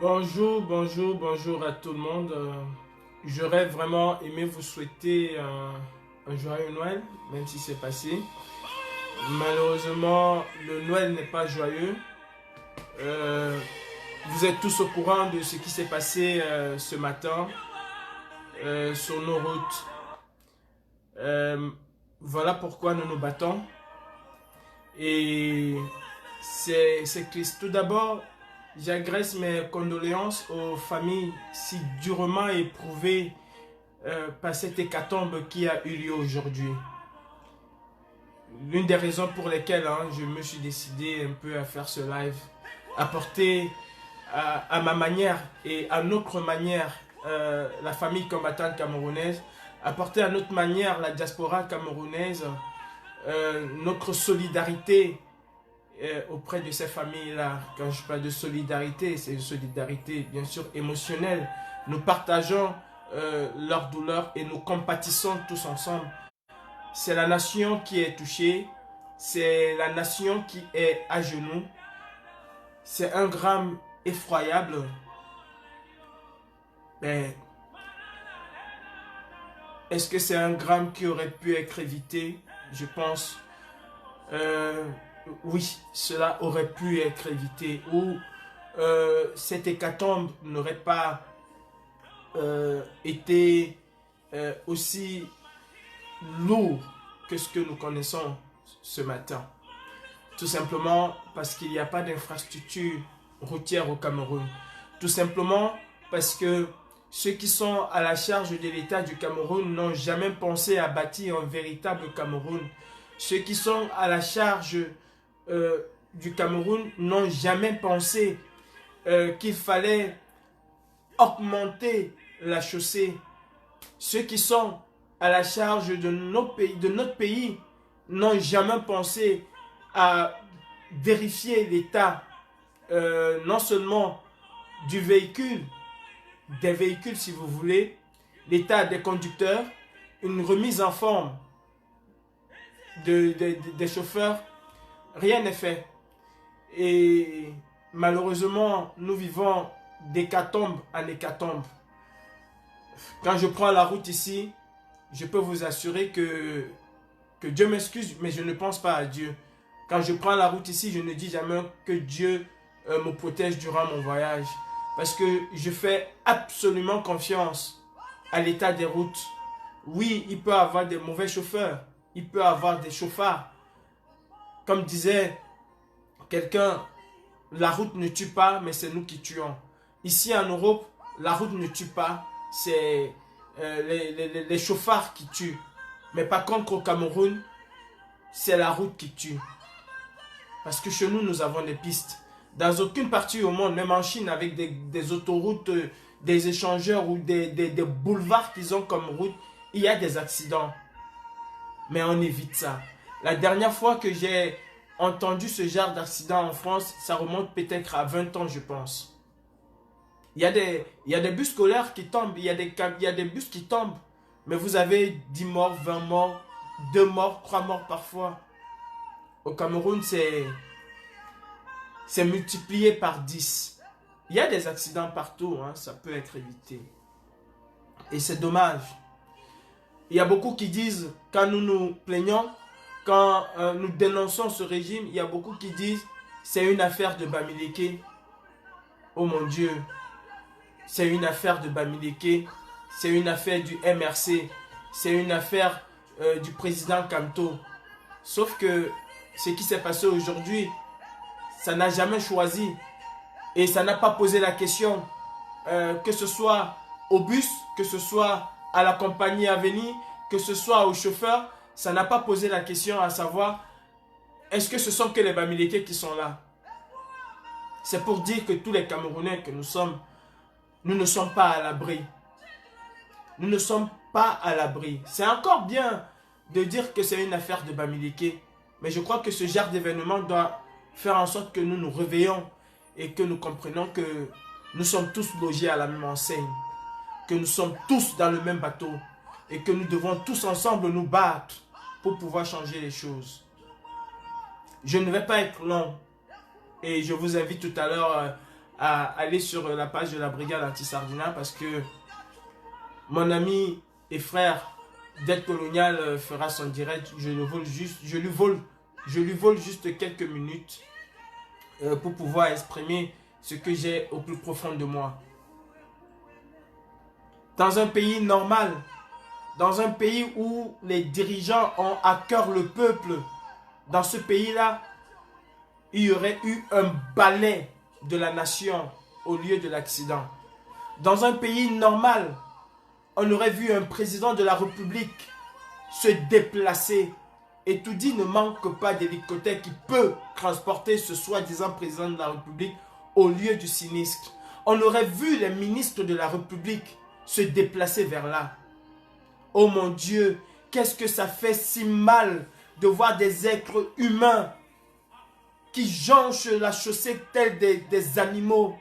Bonjour à tout le monde. J'aurais vraiment aimé vous souhaiter un joyeux Noël, même si c'est passé. Malheureusement, le Noël n'est pas joyeux. Euh, Vous êtes tous au courant de ce qui s'est passé ce matin sur nos routes. Euh, voilà pourquoi nous nous battons. Et c'est triste. Tout d'abord, j'adresse mes condoléances aux familles si durement éprouvées par cette hécatombe qui a eu lieu aujourd'hui. L'une des raisons pour lesquelles je me suis décidé un peu à faire ce live, apporter à ma manière et à notre manière la famille combattante camerounaise, apporter à notre manière la diaspora camerounaise, notre solidarité auprès de ces familles-là. Quand je parle de solidarité, c'est une solidarité bien sûr émotionnelle. Nous partageons leur douleur et nous compatissons tous ensemble. C'est la nation qui est touchée, c'est la nation qui est à genoux. C'est un drame effroyable. Mais est-ce que c'est un drame qui aurait pu être évité? Je pense oui, cela aurait pu être évité, ou cette hécatombe n'aurait pas été aussi lourd que ce que nous connaissons ce matin. Tout simplement parce qu'il n'y a pas d'infrastructure routière au Cameroun. Tout simplement parce que ceux qui sont à la charge de l'État du Cameroun n'ont jamais pensé à bâtir un véritable Cameroun. Ceux qui sont à la charge du Cameroun n'ont jamais pensé qu'il fallait augmenter la chaussée. Ceux qui sont à la charge de notre pays n'ont jamais pensé à vérifier l'état non seulement du véhicule, des véhicules si vous voulez, l'état des conducteurs, une remise en forme des chauffeurs. Rien n'est fait. Et malheureusement, nous vivons d'hécatombe en hécatombe. Quand je prends la route ici, je peux vous assurer que Dieu m'excuse, mais je ne pense pas à Dieu. Quand je prends la route ici, je ne dis jamais que Dieu me protège durant mon voyage. Parce que je fais absolument confiance à l'état des routes. Oui, il peut y avoir des mauvais chauffeurs. Il peut y avoir des chauffards. Comme disait quelqu'un, la route ne tue pas, mais c'est nous qui tuons. Ici en Europe, la route ne tue pas, c'est les chauffards qui tuent. Mais par contre au Cameroun, c'est la route qui tue. Parce que chez nous, nous avons des pistes. Dans aucune partie au monde, même en Chine, avec des autoroutes, des échangeurs ou des boulevards qu'ils ont comme route, il y a des accidents. Mais on évite ça. La dernière fois que j'ai entendu ce genre d'accident en France, ça remonte peut-être à 20 ans, je pense. Il y a des bus scolaires qui tombent, il y a des bus qui tombent. Mais vous avez 10 morts, 20 morts, 2 morts, 3 morts parfois. Au Cameroun, c'est multiplié par 10. Il y a des accidents partout, ça peut être évité. Et c'est dommage. Il y a beaucoup qui disent, quand nous nous plaignons, quand nous dénonçons ce régime, il y a beaucoup qui disent, c'est une affaire de Bamileke. Oh mon Dieu, c'est une affaire de Bamileke, c'est une affaire du MRC, c'est une affaire du président Kamto. Sauf que ce qui s'est passé aujourd'hui, ça n'a jamais choisi et ça n'a pas posé la question, que ce soit au bus, que ce soit à la compagnie à venir, que ce soit au chauffeur, ça n'a pas posé la question à savoir est-ce que ce sont que les Bamileke qui sont là. C'est pour dire que tous les Camerounais que nous sommes, nous ne sommes pas à l'abri. Nous ne sommes pas à l'abri. C'est encore bien de dire que c'est une affaire de Bamileke, mais je crois que ce genre d'événement doit faire en sorte que nous nous réveillons et que nous comprenons que nous sommes tous logés à la même enseigne, que nous sommes tous dans le même bateau et que nous devons tous ensemble nous battre pour pouvoir changer les choses. Je ne vais pas être long et je vous invite tout à l'heure à aller sur la page de la brigade anti-Sardina parce que mon ami et frère Dette Coloniale fera son direct. Je lui vole juste quelques minutes pour pouvoir exprimer ce que j'ai au plus profond de moi. Dans un pays normal, dans un pays où les dirigeants ont à cœur le peuple, dans ce pays-là, il y aurait eu un balai de la nation au lieu de l'accident. Dans un pays normal, on aurait vu un président de la République se déplacer. Et tout dit ne manque pas d'hélicoptère qui peut transporter ce soi-disant président de la République au lieu du sinistre. On aurait vu les ministres de la République se déplacer vers là. Oh mon Dieu, qu'est-ce que ça fait si mal de voir des êtres humains qui jonchent la chaussée tels des animaux.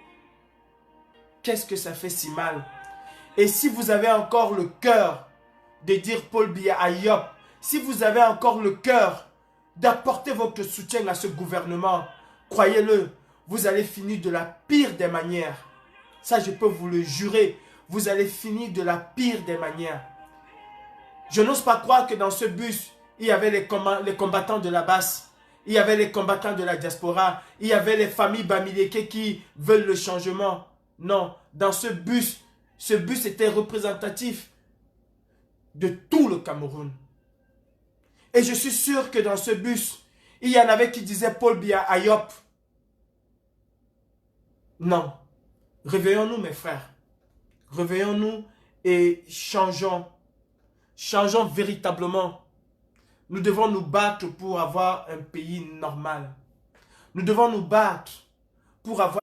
Qu'est-ce que ça fait si mal? Et si vous avez encore le cœur de dire Paul Biya à Yop, si vous avez encore le cœur d'apporter votre soutien à ce gouvernement, croyez-le, vous allez finir de la pire des manières. Ça, je peux vous le jurer. Vous allez finir de la pire des manières. Je n'ose pas croire que dans ce bus, il y avait les combattants de la basse, il y avait les combattants de la diaspora, il y avait les familles Bamileke qui veulent le changement. Non, dans ce bus était représentatif de tout le Cameroun. Et je suis sûr que dans ce bus, il y en avait qui disaient Paul Biya à Yop. Non. Réveillons-nous, mes frères. Réveillons-nous et changeons. Changeons véritablement. Nous devons nous battre pour avoir un pays normal. Nous devons nous battre pour avoir...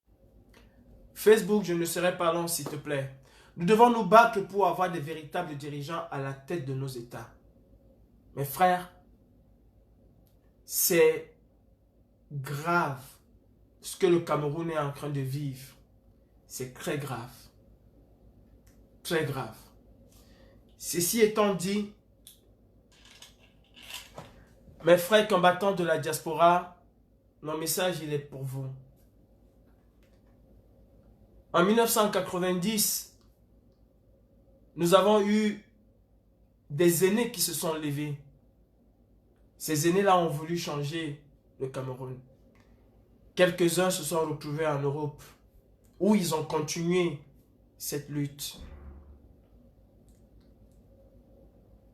Facebook, je ne serai pas long, s'il te plaît. Nous devons nous battre pour avoir des véritables dirigeants à la tête de nos États. Mes frères, c'est grave ce que le Cameroun est en train de vivre. C'est très grave. Très grave. Ceci étant dit, mes frères combattants de la diaspora, mon message il est pour vous. En 1990, nous avons eu des aînés qui se sont levés. Ces aînés-là ont voulu changer le Cameroun. Quelques-uns se sont retrouvés en Europe, où ils ont continué cette lutte.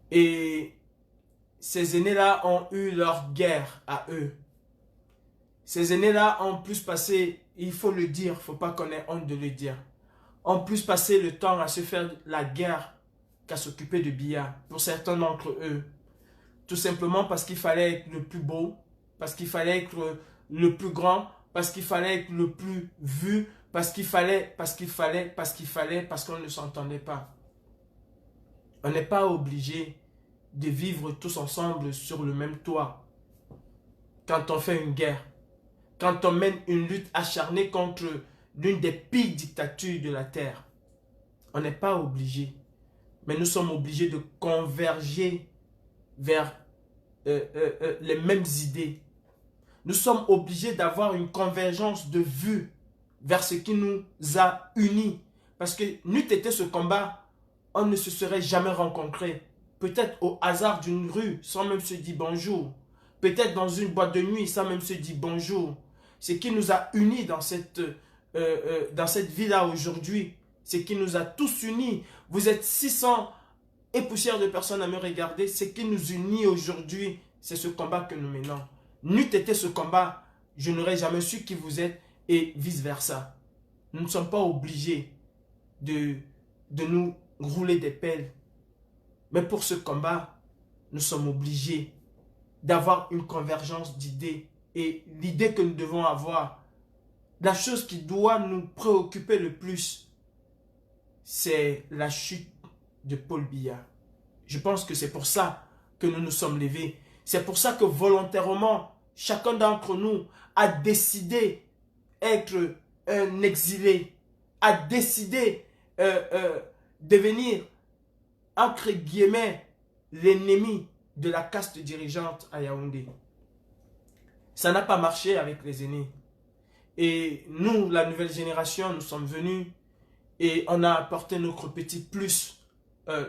Et ces aînés-là ont eu leur guerre à eux. Ces aînés-là ont plus passé, il faut le dire, il ne faut pas qu'on ait honte de le dire, ont plus passé le temps à se faire la guerre qu'à s'occuper de Biya, pour certains d'entre eux. Tout simplement parce qu'il fallait être le plus beau, parce qu'il fallait être le plus grand, parce qu'il fallait être le plus vu, parce qu'on ne s'entendait pas. On n'est pas obligé de vivre tous ensemble sur le même toit. Quand on fait une guerre, quand on mène une lutte acharnée contre l'une des pires dictatures de la terre, on n'est pas obligé. Mais nous sommes obligés de converger vers les mêmes idées. Nous sommes obligés d'avoir une convergence de vues vers ce qui nous a unis. Parce que n'eût été ce combat, on ne se serait jamais rencontrés. Peut-être au hasard d'une rue, sans même se dire bonjour. Peut-être dans une boîte de nuit, sans même se dire bonjour. Ce qui nous a unis dans cette vie-là aujourd'hui, ce qui nous a tous unis. Vous êtes 600 et poussières de personnes à me regarder. Ce qui nous unit aujourd'hui, c'est ce combat que nous menons. N'eût été ce combat, je n'aurais jamais su qui vous êtes et vice-versa. Nous ne sommes pas obligés de nous rouler des pelles. Mais pour ce combat, nous sommes obligés d'avoir une convergence d'idées. Et l'idée que nous devons avoir, la chose qui doit nous préoccuper le plus, c'est la chute de Paul Biya. Je pense que c'est pour ça que nous nous sommes levés. C'est pour ça que volontairement, chacun d'entre nous a décidé d'être un exilé, a décidé devenir, entre guillemets, l'ennemi de la caste dirigeante à Yaoundé. Ça n'a pas marché avec les aînés. Et nous, la nouvelle génération, nous sommes venus et on a apporté notre petit plus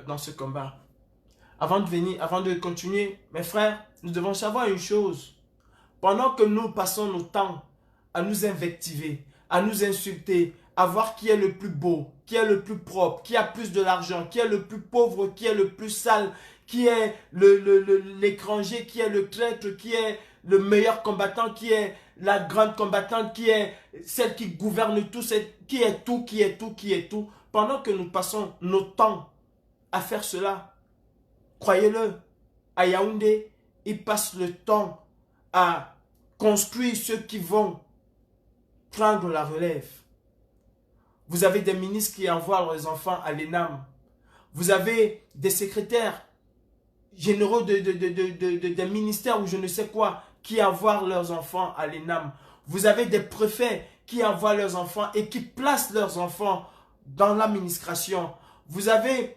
dans ce combat. Avant de continuer, mes frères, nous devons savoir une chose. Pendant que nous passons nos temps à nous invectiver, à nous insulter, à voir qui est le plus beau, qui est le plus propre, qui a plus de l'argent, qui est le plus pauvre, qui est le plus sale, qui est l'étranger, qui est le traître, qui est le meilleur combattant, qui est la grande combattante, qui est celle qui gouverne tout, qui est tout, qui est tout, qui est tout. Pendant que nous passons nos temps à faire cela, croyez-le, à Yaoundé, ils passent le temps à construire ceux qui vont prendre la relève. Vous avez des ministres qui envoient leurs enfants à l'ENAM. Vous avez des secrétaires généraux des ministères ou je ne sais quoi qui envoient leurs enfants à l'ENAM. Vous avez des préfets qui envoient leurs enfants et qui placent leurs enfants dans l'administration. Vous avez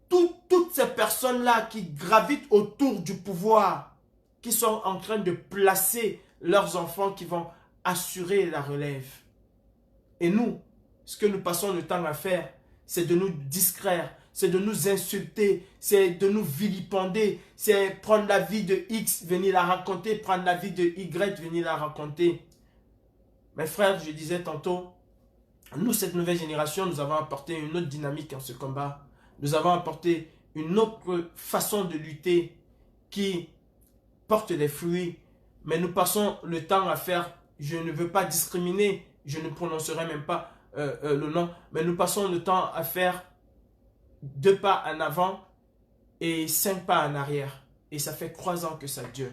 toutes ces personnes-là qui gravitent autour du pouvoir, qui sont en train de placer leurs enfants qui vont assurer la relève. Et nous, ce que nous passons le temps à faire, c'est de nous distraire, c'est de nous insulter, c'est de nous vilipender, c'est prendre la vie de X, venir la raconter, prendre la vie de Y, venir la raconter. Mes frères, je disais tantôt, nous, cette nouvelle génération, nous avons apporté une autre dynamique en ce combat. Nous avons apporté une autre façon de lutter qui porte des fruits. Mais nous passons le temps à faire, je ne veux pas discriminer, je ne prononcerai même pas le nom, mais nous passons le temps à faire 2 pas en avant et 5 pas en arrière. Et ça fait 3 ans que ça dure.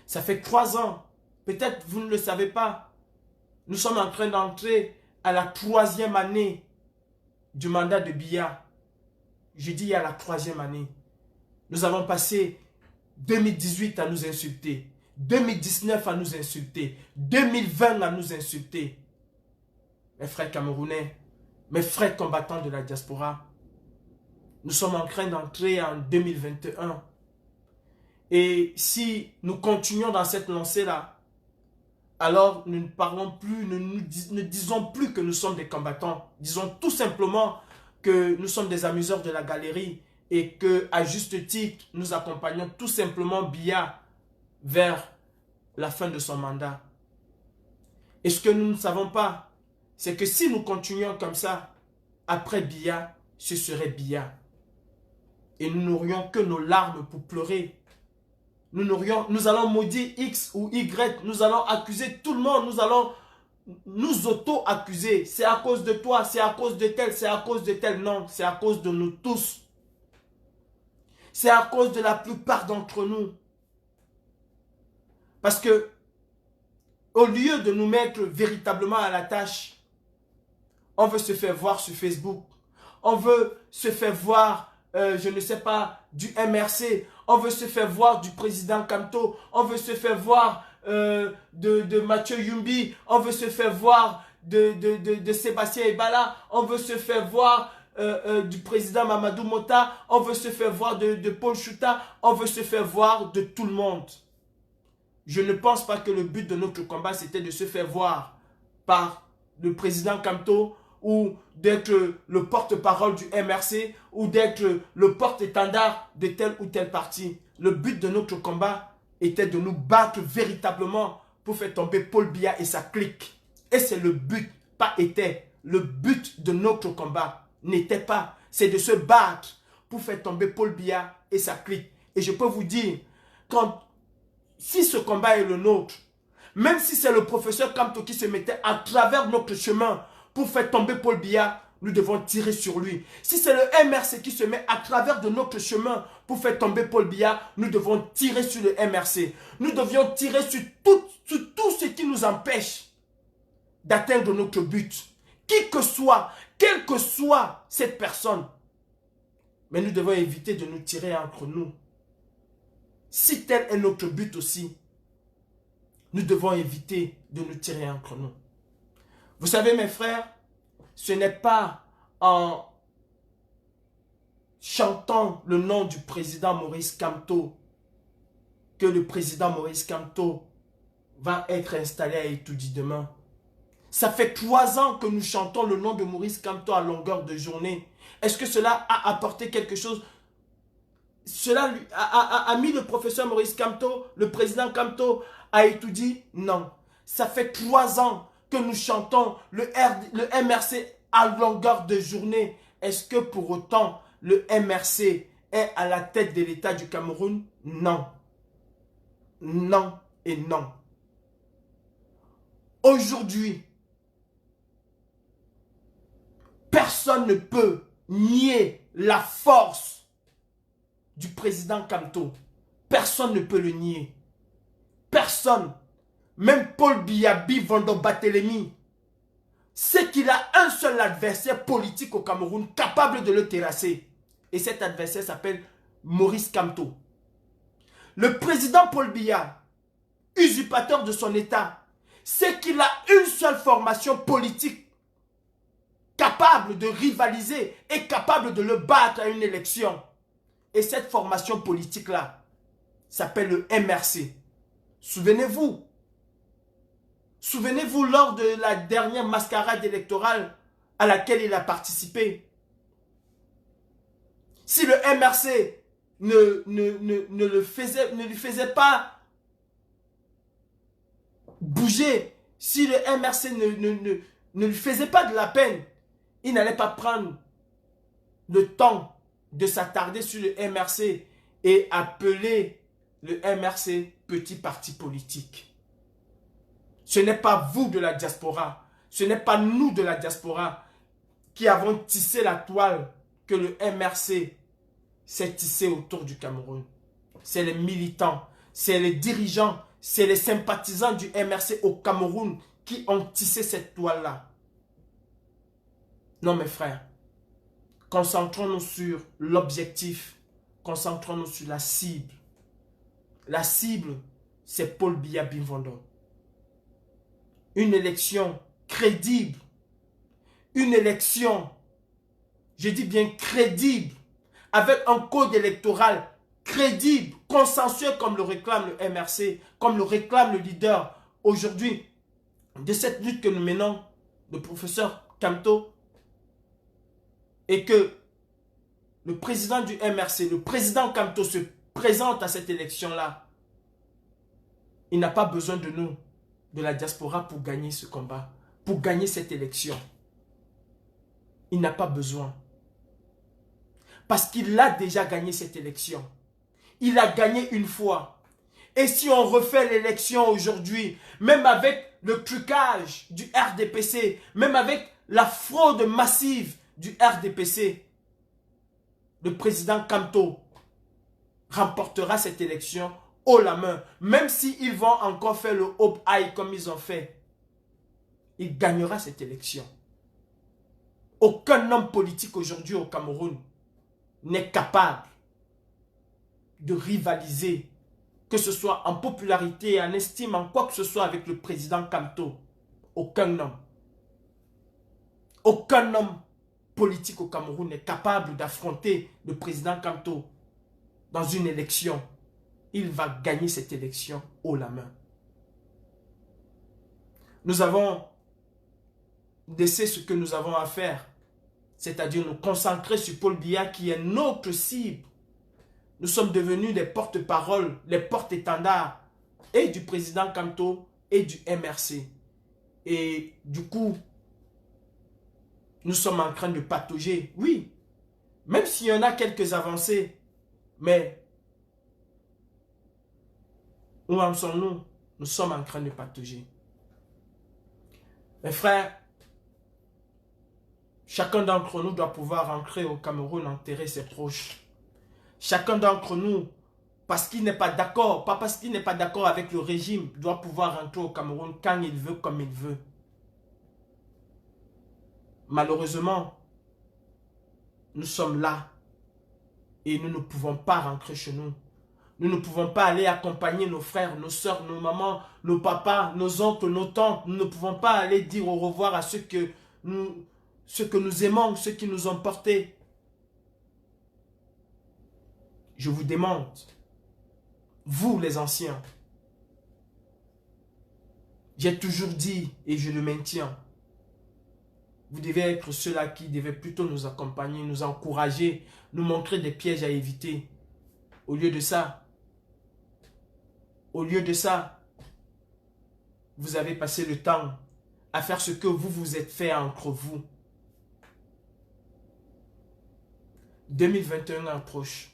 Ça fait 3 ans. Peut-être vous ne le savez pas. Nous sommes en train d'entrer à la 3e année du mandat de Biya. Je dis à la 3e année. Nous avons passé 2018 à nous insulter, 2019 à nous insulter, 2020 à nous insulter. Mes frères camerounais, mes frères combattants de la diaspora, nous sommes en train d'entrer en 2021. Et si nous continuons dans cette lancée-là, alors nous ne parlons plus, ne disons plus que nous sommes des combattants. Disons tout simplement que nous sommes des amuseurs de la galerie et que, à juste titre, nous accompagnons tout simplement Biya vers la fin de son mandat. Et ce que nous ne savons pas, c'est que si nous continuions comme ça, après Biya, ce serait Biya. Et nous n'aurions que nos larmes pour pleurer. Nous allons maudire X ou Y, nous allons accuser tout le monde, nous allons nous auto-accuser. C'est à cause de toi, c'est à cause de tel, c'est à cause de tel. Non, c'est à cause de nous tous. C'est à cause de la plupart d'entre nous. Parce que, au lieu de nous mettre véritablement à la tâche, on veut se faire voir sur Facebook. On veut se faire voir, je ne sais pas, du MRC. On veut se faire voir du président Kamto. On veut se faire voir de Mathieu Yumbi. On veut se faire voir de Sébastien Ebala. On veut se faire voir du président Mamadou Mota. On veut se faire voir de Paul Chouta. On veut se faire voir de tout le monde. Je ne pense pas que le but de notre combat, c'était de se faire voir par le président Kamto ou d'être le porte-parole du MRC ou d'être le porte-étendard de tel ou tel parti. Le but de notre combat était de nous battre véritablement pour faire tomber Paul Biya et sa clique. Et c'est le but, pas était. Le but de notre combat n'était pas, c'est de se battre pour faire tomber Paul Biya et sa clique. Et je peux vous dire, si ce combat est le nôtre, même si c'est le professeur Kamto qui se mettait à travers notre chemin pour faire tomber Paul Biya, nous devons tirer sur lui. Si c'est le MRC qui se met à travers de notre chemin pour faire tomber Paul Biya, nous devons tirer sur le MRC. Nous devions tirer sur tout ce qui nous empêche d'atteindre notre but. Qui que soit, quelle que soit cette personne. Mais nous devons éviter de nous tirer entre nous. Si tel est notre but aussi, nous devons éviter de nous tirer entre nous. Vous savez, mes frères, ce n'est pas en chantant le nom du président Maurice Kamto que le président Maurice Kamto va être installé à Etoudi demain. Ça fait 3 ans que nous chantons le nom de Maurice Kamto à longueur de journée. Est-ce que cela a apporté quelque chose? Cela a mis le professeur Maurice Kamto, le président Kamto, à Etoudi? Non. Ça fait 3 ans que nous chantons le MRC à longueur de journée. Est-ce que pour autant le MRC est à la tête de l'État du Cameroun? Non. Non et non. Aujourd'hui, personne ne peut nier la force du président Kamto. Personne ne peut le nier. Personne. Même Paul Biya Bivando Barthélémy. C'est qu'il a un seul adversaire politique au Cameroun capable de le terrasser. Et cet adversaire s'appelle Maurice Kamto. Le président Paul Biya, usurpateur de son État, c'est qu'il a une seule formation politique capable de rivaliser et capable de le battre à une élection. Et cette formation politique-là s'appelle le MRC. Souvenez-vous. Souvenez-vous lors de la dernière mascarade électorale à laquelle il a participé. Si le MRC ne lui faisait pas bouger, si le MRC ne lui faisait pas de la peine, il n'allait pas prendre le temps de s'attarder sur le MRC et appeler le MRC petit parti politique. Ce n'est pas vous de la diaspora, ce n'est pas nous de la diaspora qui avons tissé la toile que le MRC s'est tissé autour du Cameroun. C'est les militants, c'est les dirigeants, c'est les sympathisants du MRC au Cameroun qui ont tissé cette toile-là. Non mes frères, concentrons-nous sur l'objectif, concentrons-nous sur la cible. La cible, c'est Paul Biya Bivando. Une élection crédible, une élection, je dis bien crédible, avec un code électoral crédible, consensuel comme le réclame le MRC, comme le réclame le leader aujourd'hui de cette lutte que nous menons, le professeur Kamto, et que le président du MRC, le président Kamto se présente à cette élection-là. Il n'a pas besoin de nous, de la diaspora, pour gagner ce combat, pour gagner cette élection. Il n'a pas besoin. Parce qu'il a déjà gagné cette élection. Il a gagné une fois. Et si on refait l'élection aujourd'hui, même avec le trucage du RDPC, même avec la fraude massive du RDPC, le président Kamto remportera cette élection haut la main. Même s'ils vont encore faire le hope high comme ils ont fait, il gagnera cette élection. Aucun homme politique aujourd'hui au Cameroun n'est capable de rivaliser, que ce soit en popularité, en estime, en quoi que ce soit avec le président Kamto. Aucun homme. Aucun homme politique au Cameroun n'est capable d'affronter le président Kamto dans une élection. Il va gagner cette élection haut la main. Nous avons laissé ce que nous avons à faire, c'est-à-dire nous concentrer sur Paul Biya qui est notre cible. Nous sommes devenus des porte-paroles, les porte-étendards et du président Kamto et du MRC. Et du coup, nous sommes en train de patauger, oui, même s'il y en a quelques avancées, mais où en sommes-nous? Nous sommes en train de patauger. Mes frères, chacun d'entre nous doit pouvoir rentrer au Cameroun enterrer ses proches. Chacun d'entre nous, parce qu'il n'est pas d'accord, pas parce qu'il n'est pas d'accord avec le régime, doit pouvoir rentrer au Cameroun quand il veut, comme il veut. Malheureusement, nous sommes là et nous ne pouvons pas rentrer chez nous. Nous ne pouvons pas aller accompagner nos frères, nos soeurs, nos mamans, nos papas, nos oncles, nos tantes. Nous ne pouvons pas aller dire au revoir à ceux que nous aimons, ceux qui nous ont portés. Je vous demande, vous les anciens, J'ai toujours dit, et je le maintiens, vous devez être ceux-là qui devaient plutôt nous accompagner, nous encourager, nous montrer des pièges à éviter. Au lieu de ça, vous avez passé le temps à faire ce que vous vous êtes fait entre vous. 2021 approche.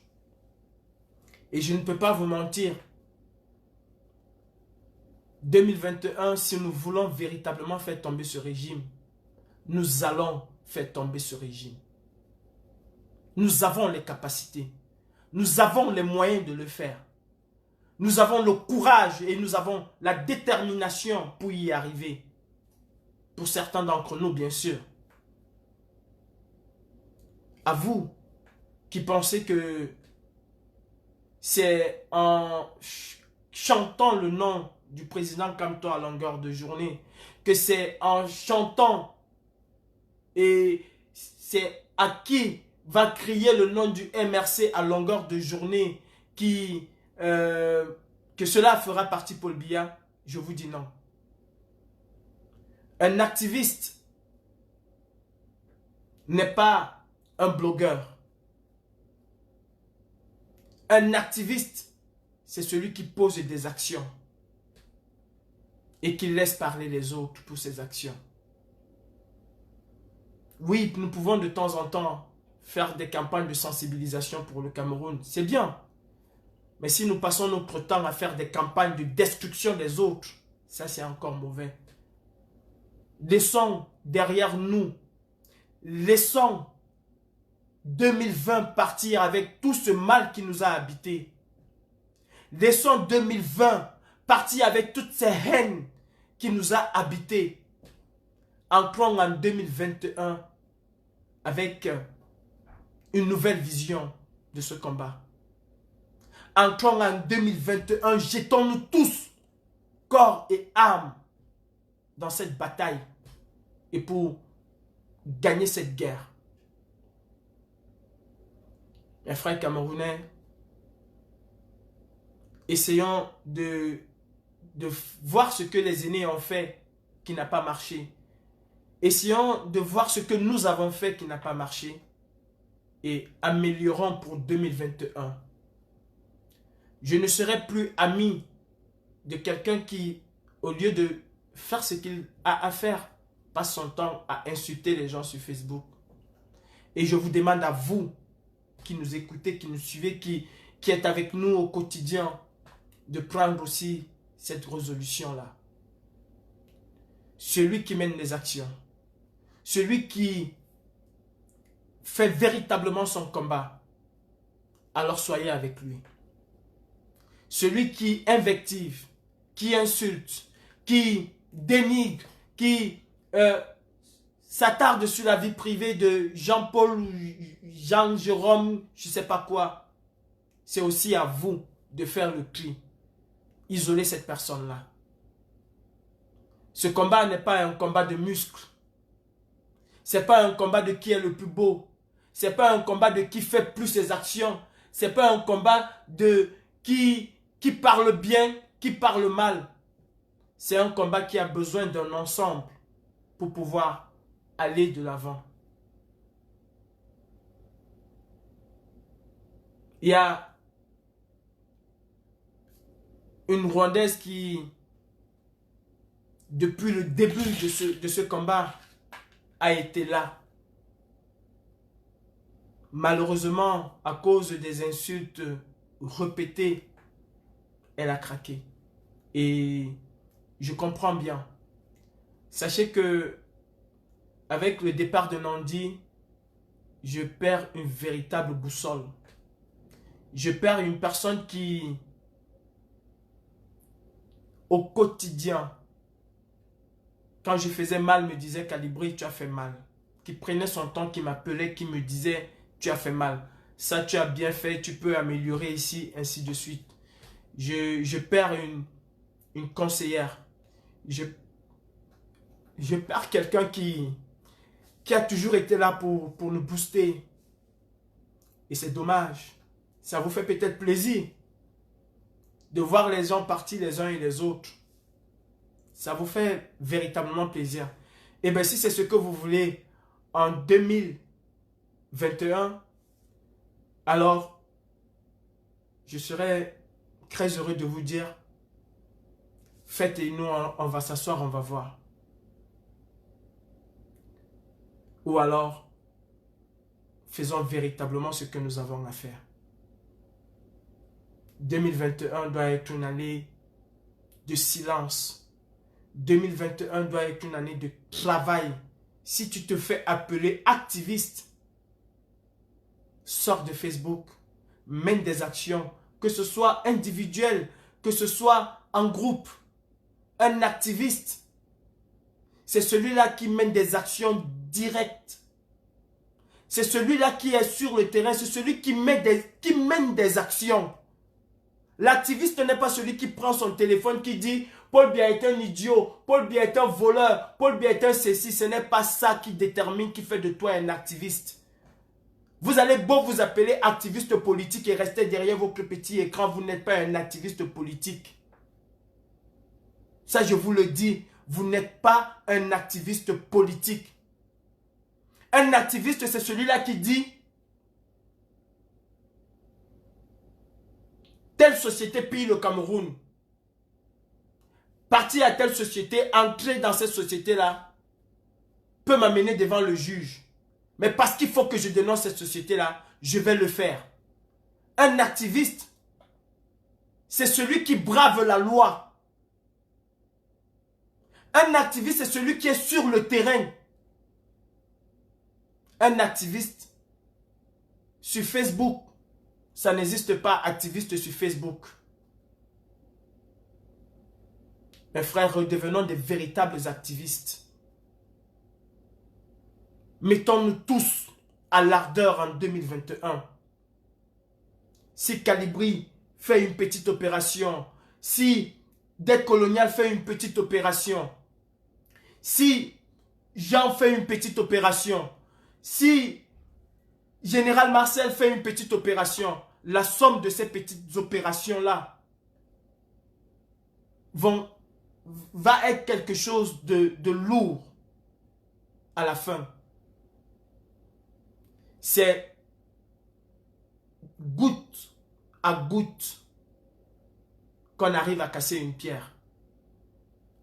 Et je ne peux pas vous mentir. 2021, si nous voulons véritablement faire tomber ce régime, nous allons faire tomber ce régime. Nous avons les capacités. Nous avons les moyens de le faire. Nous avons le courage et nous avons la détermination pour y arriver. Pour certains d'entre nous, bien sûr. À vous qui pensez que c'est en chantant le nom du président Kamto à longueur de journée, que c'est en chantant et c'est à qui va crier le nom du MRC à longueur de journée que cela fera partie Paul Biya. Je vous dis non. Un activiste n'est pas un blogueur. Un activiste, c'est celui qui pose des actions et qui laisse parler les autres pour ses actions. Oui, nous pouvons de temps en temps faire des campagnes de sensibilisation pour le Cameroun. C'est bien. Mais si nous passons notre temps à faire des campagnes de destruction des autres, ça c'est encore mauvais. Laissons derrière nous, laissons 2020 partir avec tout ce mal qui nous a habités. Laissons 2020 partir avec toutes ces haines qui nous a habités. Entrons en 2021 avec une nouvelle vision de ce combat. Entrons en 2021, jetons-nous tous, corps et âme, dans cette bataille et pour gagner cette guerre. Mes frères camerounais, essayons de voir ce que les aînés ont fait qui n'a pas marché. Essayons de voir ce que nous avons fait qui n'a pas marché et améliorons pour 2021. Je ne serai plus ami de quelqu'un qui, au lieu de faire ce qu'il a à faire, passe son temps à insulter les gens sur Facebook. Et je vous demande à vous, qui nous écoutez, qui nous suivez, qui êtes avec nous au quotidien, de prendre aussi cette résolution-là. Celui qui mène les actions, celui qui fait véritablement son combat, alors soyez avec lui. Celui qui invective, qui insulte, qui dénigre, qui s'attarde sur la vie privée de Jean-Paul, Jean-Jérôme, je ne sais pas quoi, c'est aussi à vous de faire le tri. Isoler cette personne-là. Ce combat n'est pas un combat de muscles. Ce n'est pas un combat de qui est le plus beau. Ce n'est pas un combat de qui fait plus ses actions. Ce n'est pas un combat de qui parle bien, qui parle mal. C'est un combat qui a besoin d'un ensemble pour pouvoir aller de l'avant. Il y a une Rwandaise qui, depuis le début de ce combat, a été là. Malheureusement, à cause des insultes répétées, elle a craqué. Et je comprends bien. Sachez que avec le départ de Nandi, je perds une véritable boussole. Je perds une personne qui, au quotidien, quand je faisais mal, me disait « Calibri, tu as fait mal ». Qui prenait son temps, qui m'appelait, qui me disait « Tu as fait mal. Ça, tu as bien fait, tu peux améliorer ici, ainsi de suite ». Je perds une conseillère. Je perds quelqu'un qui a toujours été là pour nous booster. Et c'est dommage. Ça vous fait peut-être plaisir de voir les gens partir les uns et les autres. Ça vous fait véritablement plaisir. Et bien, si c'est ce que vous voulez en 2021, alors je serai très heureux de vous dire, faites et nous, on va s'asseoir, on va voir. Ou alors, faisons véritablement ce que nous avons à faire. 2021 doit être une année de silence. 2021 doit être une année de travail. Si tu te fais appeler activiste, sors de Facebook, mène des actions, que ce soit individuel, que ce soit en groupe. Un activiste, c'est celui-là qui mène des actions directes. C'est celui-là qui est sur le terrain, c'est celui qui mène des actions. L'activiste n'est pas celui qui prend son téléphone, qui dit « Paul Biya est un idiot, Paul Biya est un voleur, Paul Biya est un ceci ». Ce n'est pas ça qui détermine, qui fait de toi un activiste. Vous allez beau vous appeler activiste politique et rester derrière votre petit écran, vous n'êtes pas un activiste politique. Ça, je vous le dis, vous n'êtes pas un activiste politique. Un activiste, c'est celui-là qui dit telle société pille le Cameroun. Partir à telle société, entrer dans cette société-là, peut m'amener devant le juge. Mais parce qu'il faut que je dénonce cette société-là, je vais le faire. Un activiste, c'est celui qui brave la loi. Un activiste, c'est celui qui est sur le terrain. Un activiste, sur Facebook, ça n'existe pas, activiste sur Facebook. Mes frères, redevenons des véritables activistes. Mettons-nous tous à l'ardeur en 2021. Si Calibri fait une petite opération, si Dette Coloniale fait une petite opération, si Jean fait une petite opération, si Général Marcel fait une petite opération, la somme de ces petites opérations-là va être quelque chose de lourd à la fin. C'est goutte à goutte qu'on arrive à casser une pierre.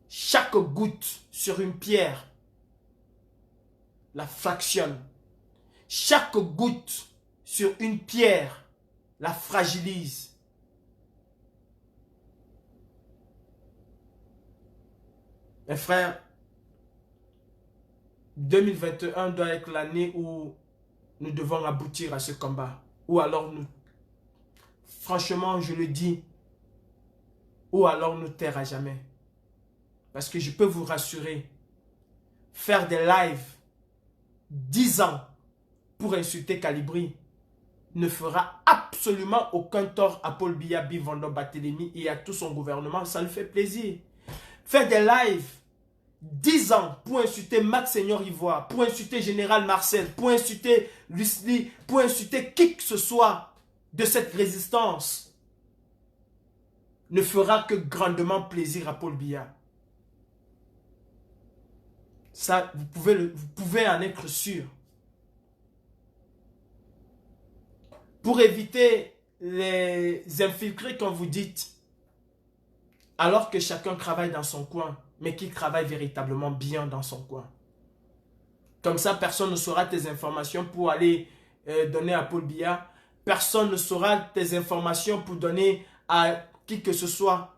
Chaque goutte sur une pierre la fractionne. Chaque goutte sur une pierre la fragilise. Mes frères, 2021 doit être l'année où nous devons aboutir à ce combat. Ou alors nous, franchement je le dis, ou alors nous taire à jamais. Parce que je peux vous rassurer, faire des lives 10 ans pour insulter Calibri ne fera absolument aucun tort à Paul Biya, Bivando Barthélémy et à tout son gouvernement. Ça lui fait plaisir. Faire des lives 10 ans pour insulter Max Seigneur Ivoire, pour insulter Général Marcel, pour insulter Lucely, pour insulter qui que ce soit de cette résistance ne fera que grandement plaisir à Paul Biya. Ça, vous pouvez en être sûr. Pour éviter les infiltrés, comme vous dites, alors que chacun travaille dans son coin, mais qu'il travaille véritablement bien dans son coin. Comme ça, personne ne saura tes informations pour aller donner à Paul Biya. Personne ne saura tes informations pour donner à qui que ce soit.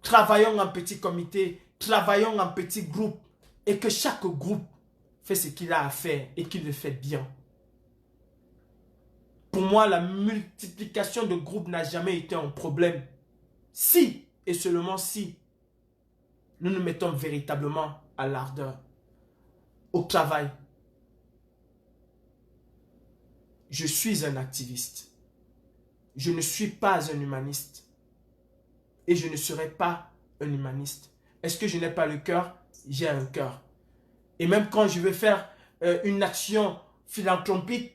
Travaillons en petit comité, travaillons en petit groupe. Et que chaque groupe fait ce qu'il a à faire et qu'il le fait bien. Pour moi, la multiplication de groupes n'a jamais été un problème. Si, et seulement si, nous nous mettons véritablement à l'ardeur, au travail. Je suis un activiste. Je ne suis pas un humaniste. Et je ne serai pas un humaniste. Est-ce que je n'ai pas le cœur? J'ai un cœur. Et même quand je veux faire une action philanthropique,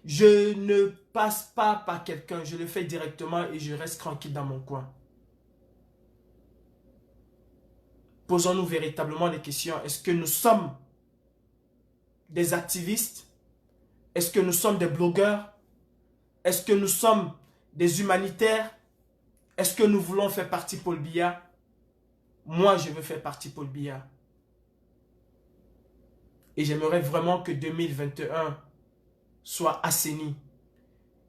je ne passe pas par quelqu'un. Je le fais directement et je reste tranquille dans mon coin. Posons-nous véritablement des questions. Est-ce que nous sommes des activistes? Est-ce que nous sommes des blogueurs? Est-ce que nous sommes des humanitaires? Est-ce que nous voulons faire partie Paul Biya? Moi, je veux faire partie Paul Biya. Et j'aimerais vraiment que 2021 soit assaini.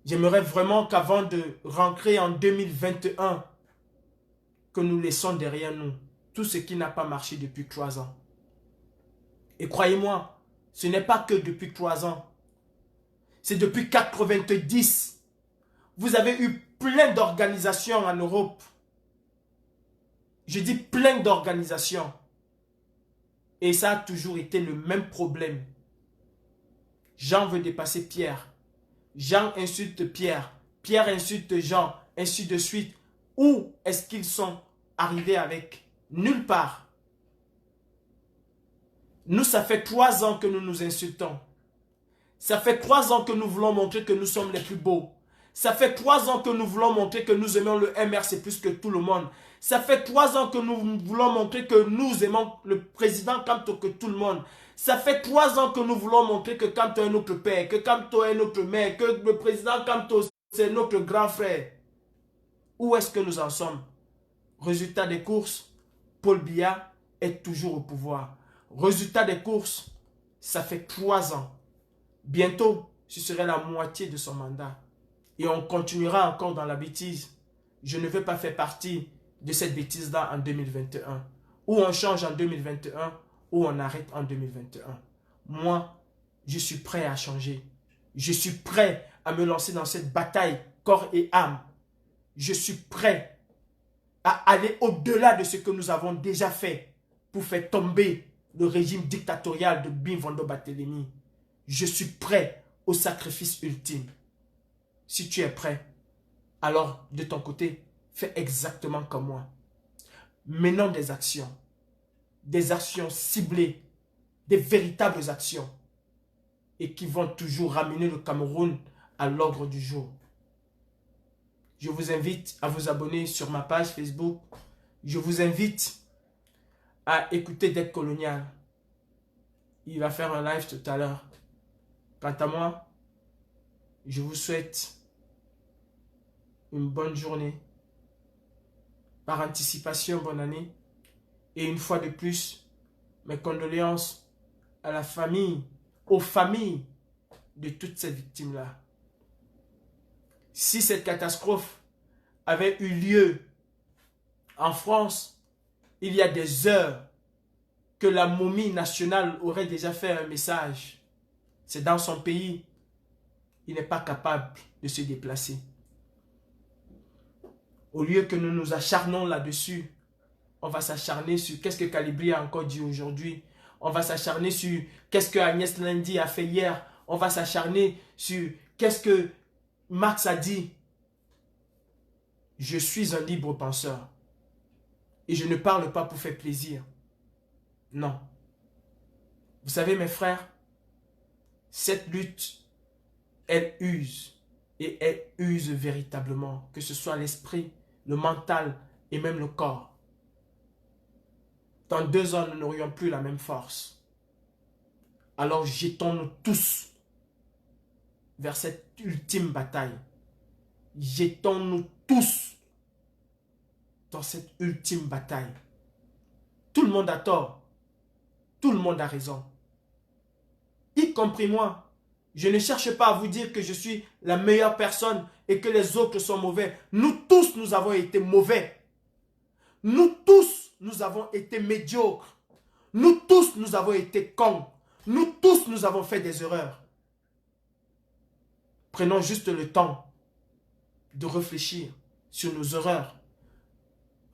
J'aimerais vraiment qu'avant de rentrer en 2021, que nous laissons derrière nous tout ce qui n'a pas marché depuis 3 ans. Et croyez-moi, ce n'est pas que depuis 3 ans. C'est depuis 90. Vous avez eu plein d'organisations en Europe. Je dis plein d'organisations. Et ça a toujours été le même problème. Jean veut dépasser Pierre. Jean insulte Pierre. Pierre insulte Jean. Ainsi de suite. Où est-ce qu'ils sont arrivés avec? Nulle part. Nous, ça fait 3 ans que nous nous insultons. Ça fait 3 ans que nous voulons montrer que nous sommes les plus beaux. Ça fait 3 ans que nous voulons montrer que nous aimons le MRC plus que tout le monde. Ça fait 3 ans que nous voulons montrer que nous aimons le président Kamto que tout le monde. Ça fait 3 ans que nous voulons montrer que Kamto est notre père, que Kamto est notre mère, que le président Kamto c'est notre grand frère. Où est-ce que nous en sommes? Résultat des courses, Paul Biya est toujours au pouvoir. Résultat des courses, ça fait 3 ans. Bientôt, ce serait la moitié de son mandat. Et on continuera encore dans la bêtise. Je ne veux pas faire partie de cette bêtise-là en 2021. Ou on change en 2021, ou on arrête en 2021. Moi, je suis prêt à changer. Je suis prêt à me lancer dans cette bataille corps et âme. Je suis prêt à aller au-delà de ce que nous avons déjà fait pour faire tomber le régime dictatorial de Bimvondo Barthélemy. Je suis prêt au sacrifice ultime. Si tu es prêt, alors de ton côté, fais exactement comme moi. Menons des actions ciblées, des véritables actions et qui vont toujours ramener le Cameroun à l'ordre du jour. Je vous invite à vous abonner sur ma page Facebook. Je vous invite à écouter Dette Coloniale. Il va faire un live tout à l'heure. Quant à moi, je vous souhaite une bonne journée. Par anticipation, bonne année. Et une fois de plus, mes condoléances à la famille, aux familles de toutes ces victimes-là. Si cette catastrophe avait eu lieu en France, il y a des heures que la momie nationale aurait déjà fait un message. C'est dans son pays. Il n'est pas capable de se déplacer. Au lieu que nous nous acharnons là-dessus, on va s'acharner sur qu'est-ce que Calibri a encore dit aujourd'hui. On va s'acharner sur qu'est-ce que Agnès Lundi a fait hier. On va s'acharner sur qu'est-ce que Marx a dit. Je suis un libre penseur. Et je ne parle pas pour faire plaisir. Non. Vous savez mes frères, cette lutte, elle use. Et elle use véritablement. Que ce soit l'esprit, le mental et même le corps. Dans 2 ans, nous n'aurions plus la même force. Alors jetons-nous tous vers cette ultime bataille. Jetons-nous tous dans cette ultime bataille. Tout le monde a tort. Tout le monde a raison. Y compris moi. Je ne cherche pas à vous dire que je suis la meilleure personne et que les autres sont mauvais. Nous tous, nous avons été mauvais. Nous tous, nous avons été médiocres. Nous tous, nous avons été cons. Nous tous, nous avons fait des erreurs. Prenons juste le temps de réfléchir sur nos erreurs.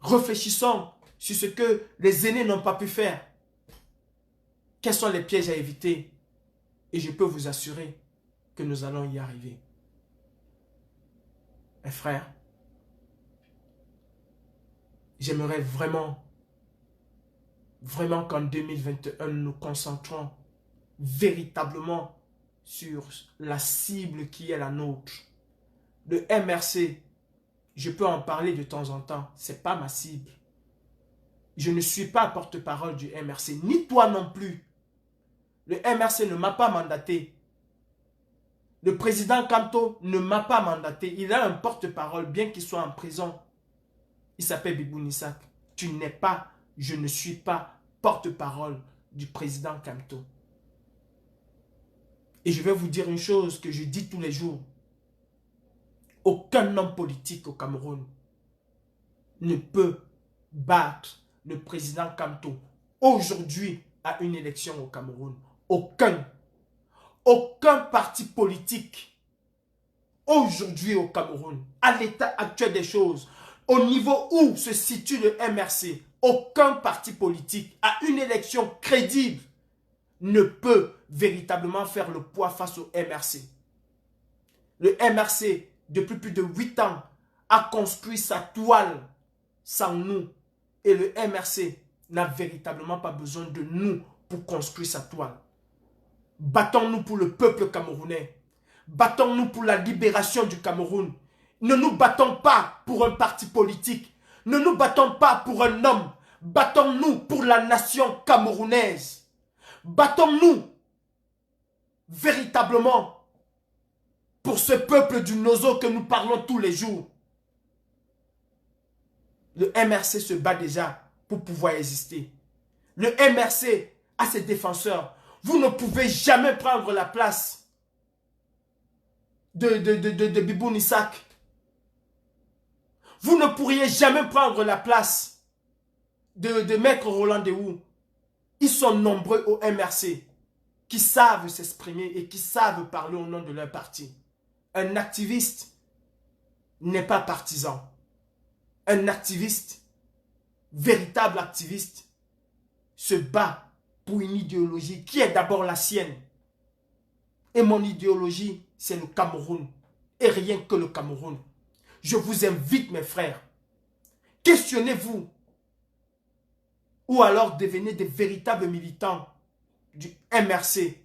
Réfléchissons sur ce que les aînés n'ont pas pu faire. Quels sont les pièges à éviter? Et je peux vous assurer que nous allons y arriver. Mes frères, j'aimerais vraiment qu'en 2021, nous nous concentrons véritablement sur la cible qui est la nôtre. Le MRC, je peux en parler de temps en temps, ce n'est pas ma cible. je ne suis pas porte-parole du MRC, ni toi non plus. Le MRC ne m'a pas mandaté. Le président Kamto ne m'a pas mandaté. Il a un porte-parole, bien qu'il soit en prison. Il s'appelle Biboun Issak. Tu n'es pas, je ne suis pas porte-parole du président Kamto. Et je vais vous dire une chose que je dis tous les jours. Aucun homme politique au Cameroun ne peut battre le président Kamto aujourd'hui à une élection au Cameroun. Aucun. Aucun parti politique aujourd'hui au Cameroun, à l'état actuel des choses, au niveau où se situe le MRC, aucun parti politique à une élection crédible ne peut véritablement faire le poids face au MRC. Le MRC, depuis plus de 8 ans, a construit sa toile sans nous. Et le MRC n'a véritablement pas besoin de nous pour construire sa toile. Battons-nous pour le peuple camerounais. Battons-nous pour la libération du Cameroun. Ne nous battons pas pour un parti politique. Ne nous battons pas pour un homme. Battons-nous pour la nation camerounaise. Battons-nous véritablement pour ce peuple du Nozo que nous parlons tous les jours. Le MRC se bat déjà pour pouvoir exister. Le MRC a ses défenseurs. Vous ne pouvez jamais prendre la place de Biboun Issak. Vous ne pourriez jamais prendre la place de Maître Roland Déhou. Ils sont nombreux au MRC qui savent s'exprimer et qui savent parler au nom de leur parti. Un activiste n'est pas partisan. Un activiste, véritable activiste, se bat pour une idéologie qui est d'abord la sienne. Et mon idéologie, c'est le Cameroun. Et rien que le Cameroun. Je vous invite, mes frères, questionnez-vous. Ou alors devenez des véritables militants du MRC.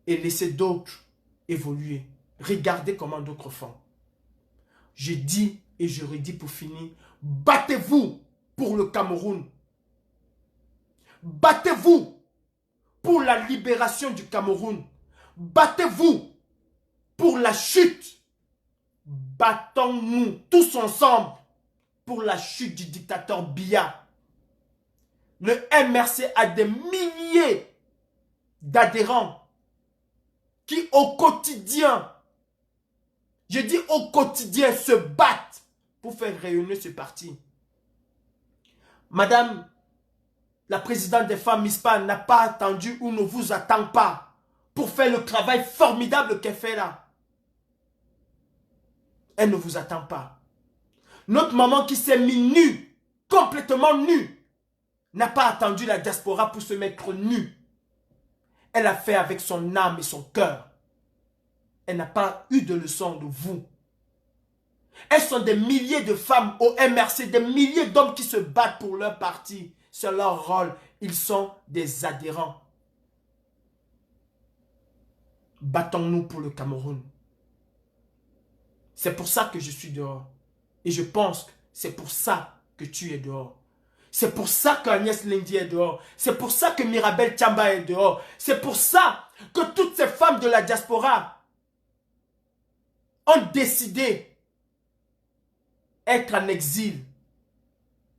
Et laissez d'autres évoluer. Regardez comment d'autres font. Je dis et je redis pour finir, battez-vous pour le Cameroun. Battez-vous pour la libération du Cameroun. Battez-vous pour la chute. Battons-nous tous ensemble pour la chute du dictateur Biya. Le MRC a des milliers d'adhérents qui au quotidien, je dis au quotidien, se battent pour faire rayonner ce parti. Madame la présidente des femmes, Mispa, n'a pas attendu ou ne vous attend pas pour faire le travail formidable qu'elle fait là. Elle ne vous attend pas. Notre maman qui s'est mise nue, complètement nue, n'a pas attendu la diaspora pour se mettre nue. Elle a fait avec son âme et son cœur. Elle n'a pas eu de leçon de vous. Elles sont des milliers de femmes au MRC, des milliers d'hommes qui se battent pour leur parti. C'est leur rôle. Ils sont des adhérents. Battons-nous pour le Cameroun. C'est pour ça que je suis dehors. Et je pense que c'est pour ça que tu es dehors. C'est pour ça qu'Agnès Lindy est dehors. C'est pour ça que Mirabel Tchamba est dehors. C'est pour ça que toutes ces femmes de la diaspora ont décidé d'être en exil.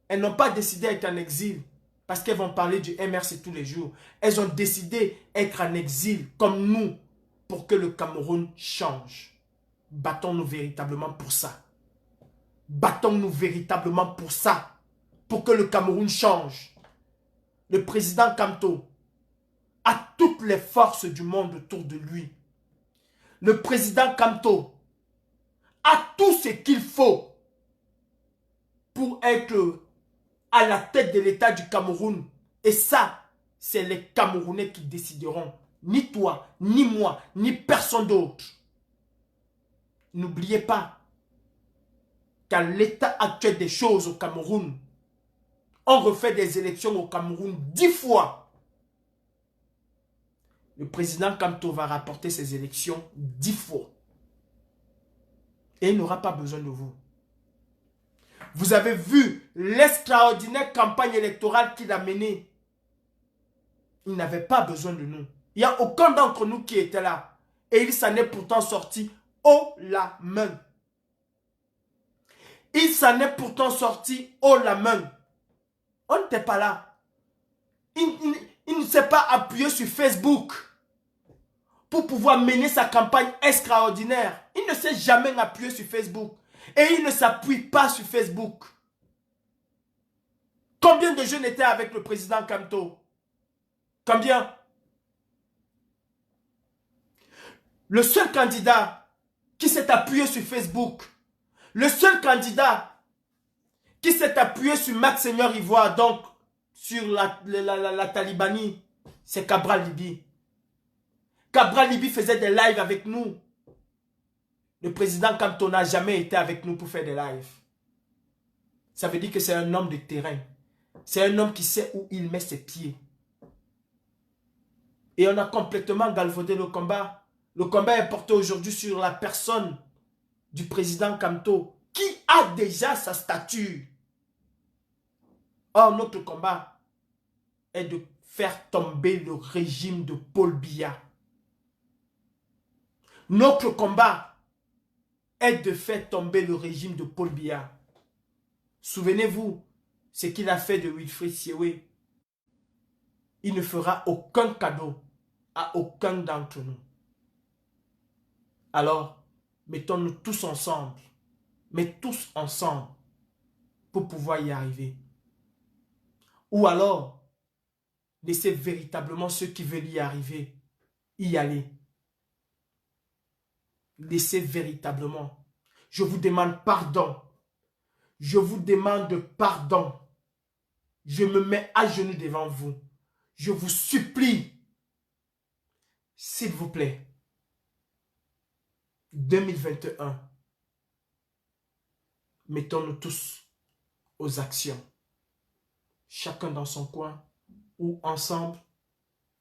Elles n'ont pas décidé d'être en exil parce qu'elles vont parler du MRC tous les jours. Elles ont décidé d'être en exil comme nous pour que le Cameroun change. Battons-nous véritablement pour ça. Battons-nous véritablement pour ça. Pour que le Cameroun change. Le président Kamto a toutes les forces du monde autour de lui. Le président Kamto a tout ce qu'il faut pour être à la tête de l'État du Cameroun. Et ça, c'est les Camerounais qui décideront. Ni toi, ni moi, ni personne d'autre. N'oubliez pas qu'à l'état actuel des choses au Cameroun, on refait des élections au Cameroun 10 fois. Le président Kamto va rapporter ces élections 10 fois. Et il n'aura pas besoin de vous. Vous avez vu l'extraordinaire campagne électorale qu'il a menée. Il n'avait pas besoin de nous. Il n'y a aucun d'entre nous qui était là. Et il s'en est pourtant sorti haut la main. Il s'en est pourtant sorti haut la main. On n'était pas là. Il ne s'est pas appuyé sur Facebook pour pouvoir mener sa campagne extraordinaire. Il ne s'est jamais appuyé sur Facebook. Et il ne s'appuie pas sur Facebook. Combien de jeunes étaient avec le président Kamto? Combien? Le seul candidat qui s'est appuyé sur Facebook, le seul candidat qui s'est appuyé sur Max Seigneur Ivoire, donc sur la Talibanie, c'est Cabral Libi. Cabral Libi faisait des lives avec nous. Le président Kamto n'a jamais été avec nous pour faire des lives. Ça veut dire que c'est un homme de terrain. C'est un homme qui sait où il met ses pieds. Et on a complètement galvaudé le combat. Le combat est porté aujourd'hui sur la personne du président Kamto, qui a déjà sa stature. Or, notre combat est de faire tomber le régime de Paul Biya. Notre combat est de faire tomber le régime de Paul Biya. Souvenez-vous ce qu'il a fait de Wilfried Siewé. Il ne fera aucun cadeau à aucun d'entre nous. Alors, mettons-nous tous ensemble, mais tous ensemble, pour pouvoir y arriver. Ou alors, laissez véritablement ceux qui veulent y arriver, y aller. Laissez véritablement. Je vous demande pardon. Je vous demande pardon. Je me mets à genoux devant vous. Je vous supplie, s'il vous plaît, 2021, mettons-nous tous aux actions. Chacun dans son coin ou ensemble,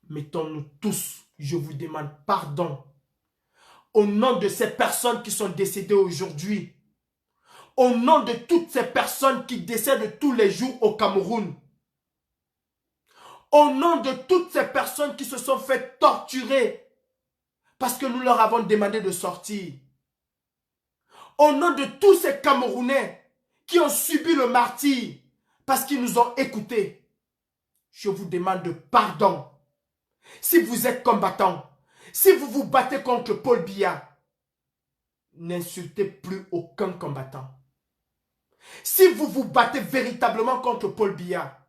mettons-nous tous, je vous demande pardon. Au nom de ces personnes qui sont décédées aujourd'hui, au nom de toutes ces personnes qui décèdent tous les jours au Cameroun, au nom de toutes ces personnes qui se sont fait torturer parce que nous leur avons demandé de sortir, au nom de tous ces Camerounais qui ont subi le martyre parce qu'ils nous ont écoutés, je vous demande pardon. Si vous êtes combattant, si vous vous battez contre Paul Biya, n'insultez plus aucun combattant. Si vous vous battez véritablement contre Paul Biya,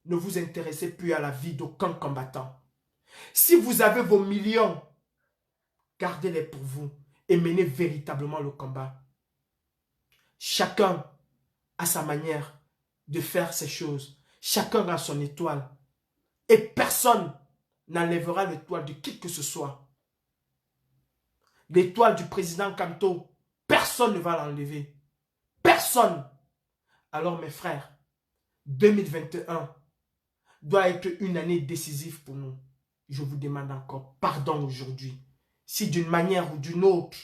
ne vous intéressez plus à la vie d'aucun combattant. Si vous avez vos millions, gardez-les pour vous et menez véritablement le combat. Chacun a sa manière de faire ces choses. Chacun a son étoile. Et personne n'enlèvera l'étoile de qui que ce soit. L'étoile du président Kamto, personne ne va l'enlever. Personne. Alors mes frères, 2021 doit être une année décisive pour nous. Je vous demande encore pardon aujourd'hui. Si d'une manière ou d'une autre,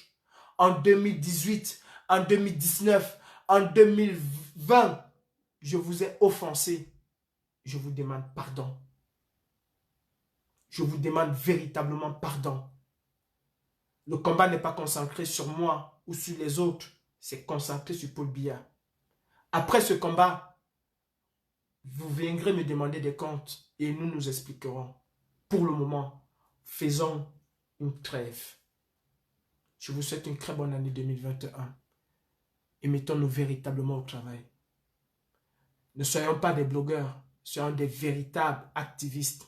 en 2018, en 2019, en 2020, je vous ai offensé, je vous demande pardon. Je vous demande véritablement pardon. Le combat n'est pas concentré sur moi ou sur les autres, c'est concentré sur Paul Biya. Après ce combat, vous viendrez me demander des comptes et nous nous expliquerons. Pour le moment, faisons une trêve. Je vous souhaite une très bonne année 2021 et mettons-nous véritablement au travail. Ne soyons pas des blogueurs, soyons des véritables activistes.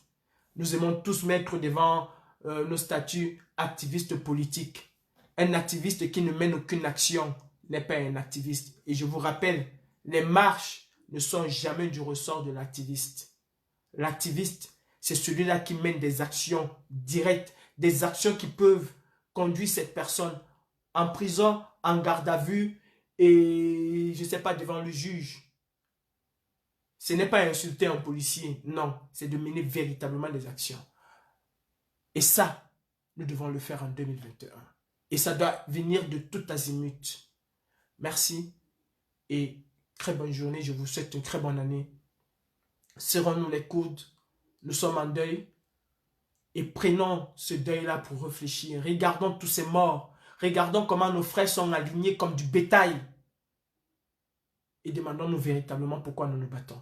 Nous aimons tous mettre devant nos statuts activistes politiques. Un activiste qui ne mène aucune action n'est pas un activiste. Et je vous rappelle, les marches ne sont jamais du ressort de l'activiste. L'activiste, c'est celui-là qui mène des actions directes, des actions qui peuvent conduire cette personne en prison, en garde à vue et, je ne sais pas, devant le juge. Ce n'est pas insulter un policier, non, c'est de mener véritablement des actions. Et ça, nous devons le faire en 2021. Et ça doit venir de tout azimut. Merci et très bonne journée. Je vous souhaite une très bonne année. Serrons-nous les coudes. Nous sommes en deuil. Et prenons ce deuil-là pour réfléchir. Regardons tous ces morts. Regardons comment nos frères sont alignés comme du bétail. Et demandons-nous véritablement pourquoi nous nous battons.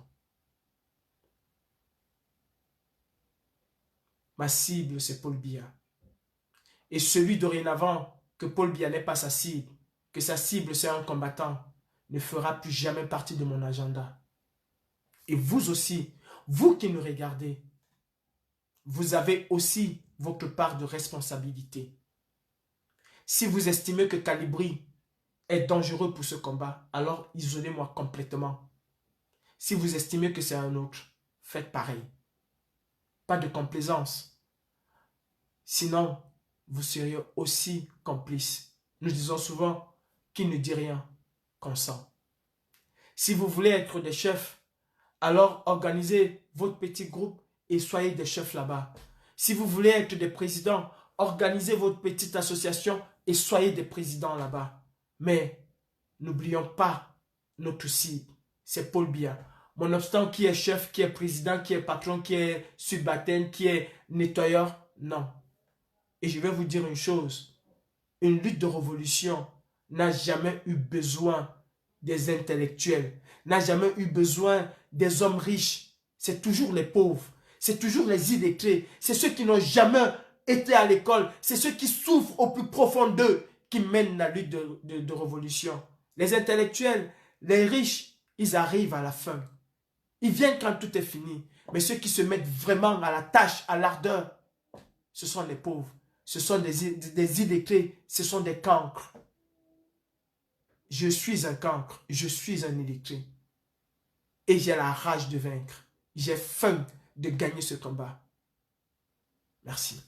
Ma cible, c'est Paul Biya. Et celui dorénavant que Paul Biya n'est pas sa cible, que sa cible c'est un combattant, ne fera plus jamais partie de mon agenda. Et vous aussi, vous qui nous regardez, vous avez aussi votre part de responsabilité. Si vous estimez que Calibri est dangereux pour ce combat, alors isolez-moi complètement. Si vous estimez que c'est un autre, faites pareil. Pas de complaisance. Sinon, vous seriez aussi complice. Nous disons souvent, qui ne dit rien, consent. Si vous voulez être des chefs, alors organisez votre petit groupe et soyez des chefs là-bas. Si vous voulez être des présidents, organisez votre petite association et soyez des présidents là-bas. Mais n'oublions pas notre cible, c'est Paul Biya. Nonobstant qui est chef, qui est président, qui est patron, qui est subalterne, qui est nettoyeur, non. Et je vais vous dire une chose, une lutte de révolution n'a jamais eu besoin des intellectuels, n'a jamais eu besoin des hommes riches. C'est toujours les pauvres, c'est toujours les illettrés, c'est ceux qui n'ont jamais été à l'école, c'est ceux qui souffrent au plus profond d'eux qui mènent la lutte de révolution. Les intellectuels, les riches, ils arrivent à la fin. Ils viennent quand tout est fini. Mais ceux qui se mettent vraiment à la tâche, à l'ardeur, ce sont les pauvres. Ce sont des illettrés, ce sont des cancres. Je suis un cancre, je suis un illettré. Et j'ai la rage de vaincre. J'ai faim de gagner ce combat. Merci.